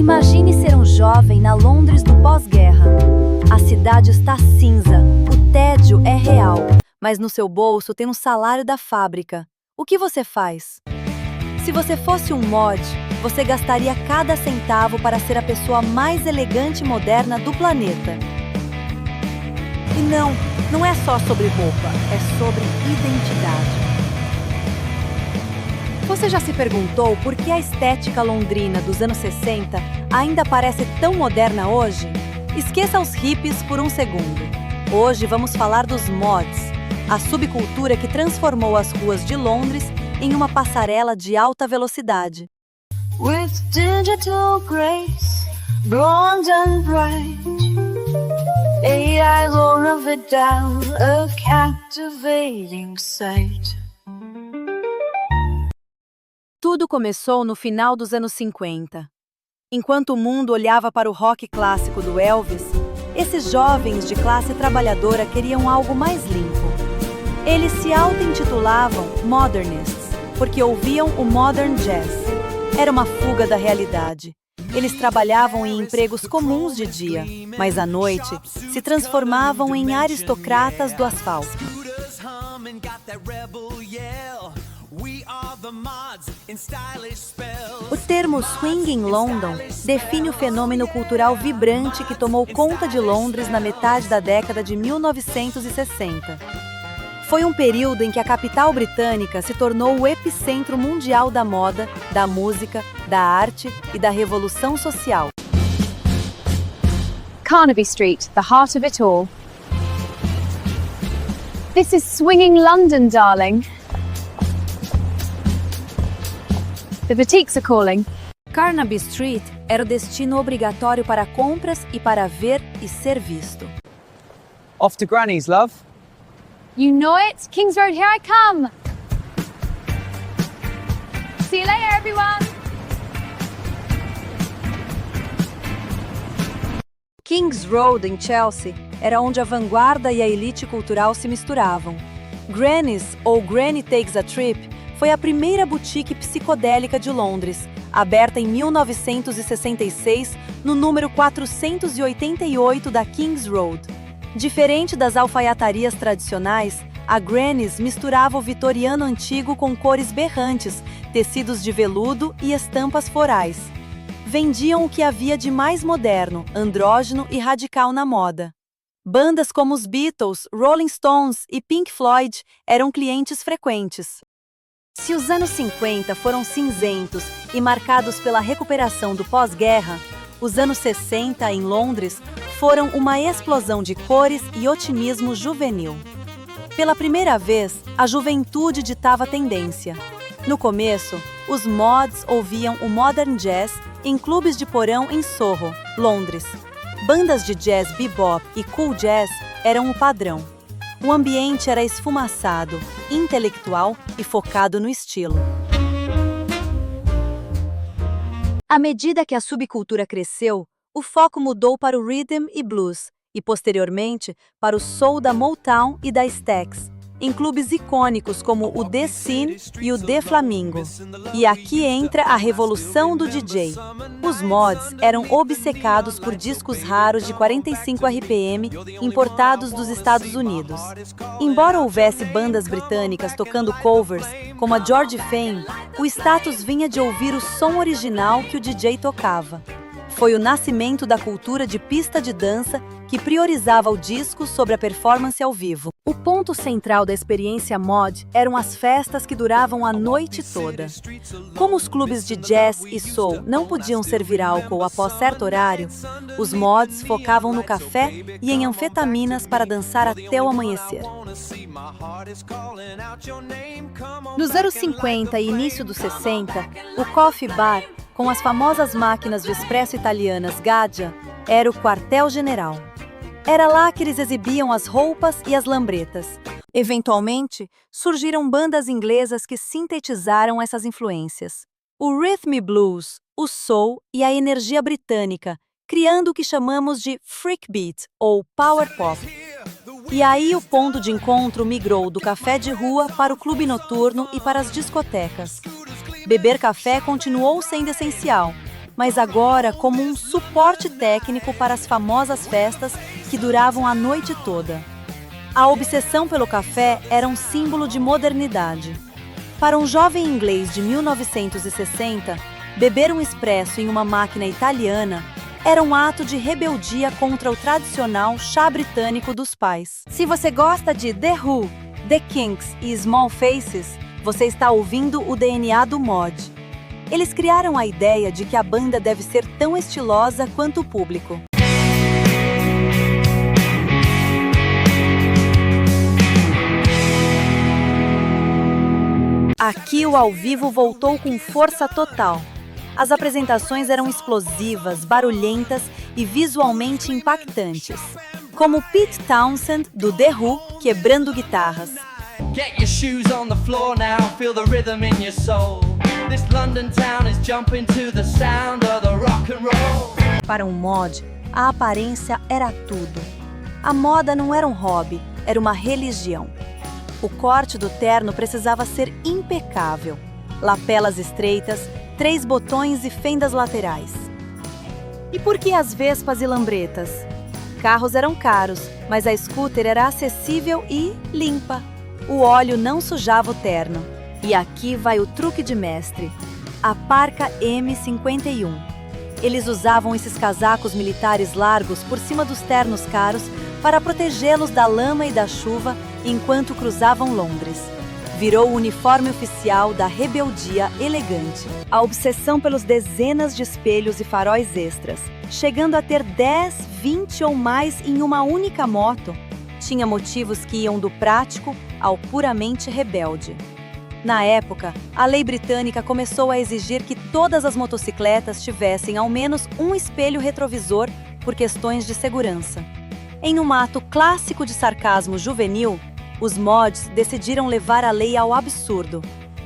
Imagine ser um jovem na Londres do pós-guerra. A cidade está cinza, o tédio é real, mas no seu bolso tem um salário da fábrica. O que você faz? Se você fosse um mod, você gastaria cada centavo para ser a pessoa mais elegante e moderna do planeta. E não é só sobre roupa, é sobre identidade. Você já se perguntou por que a estética londrina dos anos 60 ainda parece tão moderna hoje? Esqueça os hippies por um segundo. Hoje vamos falar dos mods, a subcultura que transformou as ruas de Londres em uma passarela de alta velocidade. With digital grace, blonde and bright, AI gonna fit down a captivating sight. Tudo começou no final dos anos 50. Enquanto o mundo olhava para o rock clássico do Elvis, esses jovens de classe trabalhadora queriam algo mais limpo. Eles se auto-intitulavam Modernists, porque ouviam o Modern Jazz. Era uma fuga da realidade. Eles trabalhavam em empregos comuns de dia, mas à noite se transformavam em aristocratas do asfalto. O termo Swing in London define o fenômeno cultural vibrante que tomou conta de Londres na metade da década de 1960. Foi um período em que a capital britânica se tornou o epicentro mundial da moda, da música, da arte e da revolução social. Carnaby Street, the heart of it all. This is swinging London, darling. The boutiques are calling. Carnaby Street era o destino obrigatório para compras e para ver e ser visto. Off to Granny's, love. You know it. Kings Road, here I come. See you later, everyone. Kings Road, em Chelsea, era onde a vanguarda e a elite cultural se misturavam. Granny's, ou Granny Takes a Trip, foi a primeira boutique psicodélica de Londres, aberta em 1966, no número 488 da Kings Road. Diferente das alfaiatarias tradicionais, a Granny's misturava o vitoriano antigo com cores berrantes, tecidos de veludo e estampas florais. Vendiam o que havia de mais moderno, andrógeno e radical na moda. Bandas como os Beatles, Rolling Stones e Pink Floyd eram clientes frequentes. Se os anos 50 foram cinzentos e marcados pela recuperação do pós-guerra, os anos 60 em Londres foram uma explosão de cores e otimismo juvenil. Pela primeira vez, a juventude ditava a tendência. No começo, os mods ouviam o modern jazz em clubes de porão em Soho, Londres. Bandas de jazz bebop e cool jazz eram o padrão. O ambiente era esfumaçado, intelectual e focado no estilo. À medida que a subcultura cresceu, o foco mudou para o rhythm e blues, e posteriormente para o soul da Motown e da Stax, em clubes icônicos como o The Scene e o The Flamingo. E aqui entra a revolução do DJ. Os mods eram obcecados por discos raros de 45 RPM importados dos Estados Unidos. Embora houvesse bandas britânicas tocando covers, como a George Fame, o status vinha de ouvir o som original que o DJ tocava. Foi o nascimento da cultura de pista de dança que priorizava o disco sobre a performance ao vivo. O ponto central da experiência mod eram as festas que duravam a noite toda. Como os clubes de jazz e soul não podiam servir álcool após certo horário, os mods focavam no café e em anfetaminas para dançar até o amanhecer. Nos anos 50 e início dos 60, o Coffee Bar, com as famosas máquinas de espresso italianas Gaggia, era o quartel-general. Era lá que eles exibiam as roupas e as lambretas. Eventualmente, surgiram bandas inglesas que sintetizaram essas influências. O rhythm and blues, o soul e a energia britânica, criando o que chamamos de freak beat ou power pop. E aí o ponto de encontro migrou do café de rua para o clube noturno e para as discotecas. Beber café continuou sendo essencial, mas agora como um suporte técnico para as famosas festas que duravam a noite toda. A obsessão pelo café era um símbolo de modernidade. Para um jovem inglês de 1960, beber um expresso em uma máquina italiana era um ato de rebeldia contra o tradicional chá britânico dos pais. Se você gosta de The Who, The Kinks e Small Faces, você está ouvindo o DNA do mod. Eles criaram a ideia de que a banda deve ser tão estilosa quanto o público. Aqui o ao vivo voltou com força total. As apresentações eram explosivas, barulhentas e visualmente impactantes, como Pete Townshend, do The Who, quebrando guitarras. Get your shoes on the floor now, feel the rhythm in your soul. This London town is jumping to the sound of the rock and roll. Para um mod, a aparência era tudo. A moda não era um hobby, era uma religião. O corte do terno precisava ser impecável. Lapelas estreitas, 3 botões e fendas laterais. E por que as vespas e lambretas? Carros eram caros, mas a scooter era acessível e limpa. O óleo não sujava o terno. E aqui vai o truque de mestre: a parca M51. Eles usavam esses casacos militares largos por cima dos ternos caros para protegê-los da lama e da chuva enquanto cruzavam Londres. Virou o uniforme oficial da rebeldia elegante. A obsessão pelos dezenas de espelhos e faróis extras, chegando a ter 10, 20 ou mais em uma única moto, tinha motivos que iam do prático ao puramente rebelde. Na época, a lei britânica começou a exigir que todas as motocicletas tivessem ao menos um espelho retrovisor por questões de segurança. Em um ato clássico de sarcasmo juvenil, os mods decidiram levar a lei ao absurdo.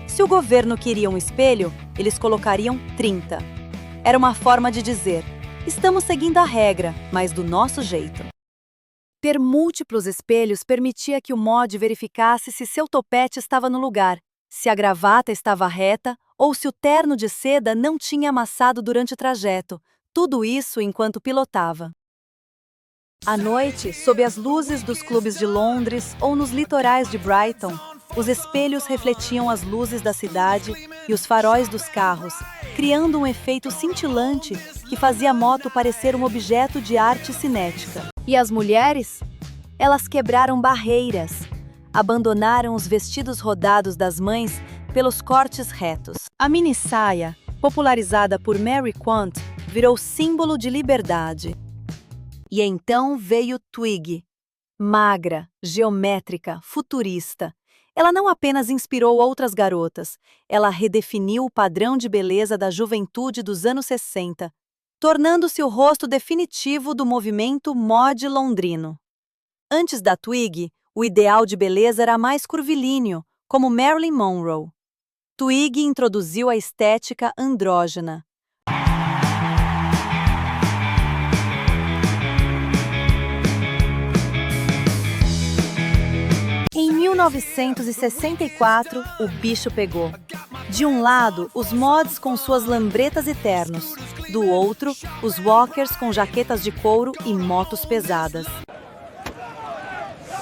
Se o governo queria um espelho, eles colocariam 30. Era uma forma de dizer: estamos seguindo a regra, mas do nosso jeito. Ter múltiplos espelhos permitia que o mod verificasse se seu topete estava no lugar, se a gravata estava reta ou se o terno de seda não tinha amassado durante o trajeto, tudo isso enquanto pilotava. À noite, sob as luzes dos clubes de Londres ou nos litorais de Brighton, os espelhos refletiam as luzes da cidade e os faróis dos carros, criando um efeito cintilante que fazia a moto parecer um objeto de arte cinética. E as mulheres? Elas quebraram barreiras, abandonaram os vestidos rodados das mães pelos cortes retos. A mini-saia, popularizada por Mary Quant, virou símbolo de liberdade. E então veio Twig. Magra, geométrica, futurista. Ela não apenas inspirou outras garotas, ela redefiniu o padrão de beleza da juventude dos anos 60, tornando-se o rosto definitivo do movimento mod londrino. Antes da Twig, o ideal de beleza era mais curvilíneo, como Marilyn Monroe. Twig introduziu a estética andrógena. Em 1964, o bicho pegou. De um lado, os mods com suas lambretas e ternos. Do outro, os walkers com jaquetas de couro e motos pesadas.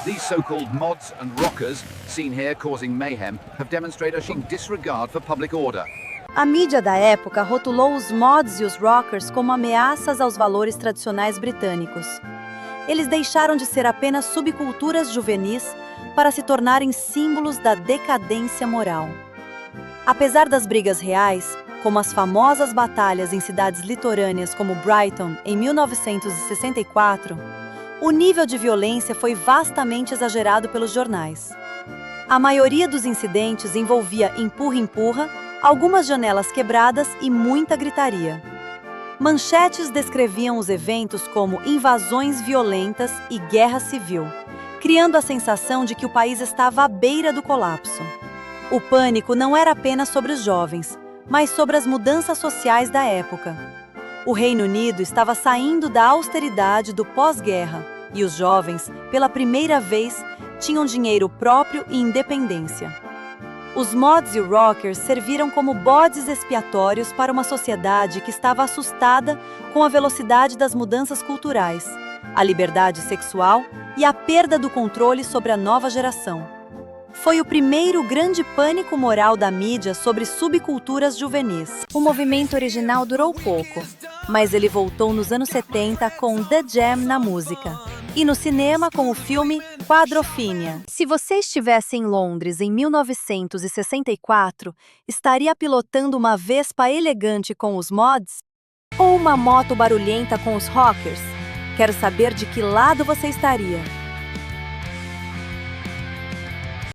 These so-called mods and rockers, seen here causing mayhem, have demonstrated a disregard for public order. A mídia da época rotulou os mods e os rockers como ameaças aos valores tradicionais britânicos. Eles deixaram de ser apenas subculturas juvenis para se tornarem símbolos da decadência moral. Apesar das brigas reais, como as famosas batalhas em cidades litorâneas como Brighton em 1964, o nível de violência foi vastamente exagerado pelos jornais. A maioria dos incidentes envolvia empurra-empurra, algumas janelas quebradas e muita gritaria. Manchetes descreviam os eventos como invasões violentas e guerra civil, criando a sensação de que o país estava à beira do colapso. O pânico não era apenas sobre os jovens, mas sobre as mudanças sociais da época. O Reino Unido estava saindo da austeridade do pós-guerra e os jovens, pela primeira vez, tinham dinheiro próprio e independência. Os mods e rockers serviram como bodes expiatórios para uma sociedade que estava assustada com a velocidade das mudanças culturais, a liberdade sexual e a perda do controle sobre a nova geração. Foi o primeiro grande pânico moral da mídia sobre subculturas juvenis. O movimento original durou pouco, mas ele voltou nos anos 70 com The Jam na música e no cinema com o filme Quadrophenia. Se você estivesse em Londres em 1964, estaria pilotando uma Vespa elegante com os mods? Ou uma moto barulhenta com os rockers? Quero saber de que lado você estaria.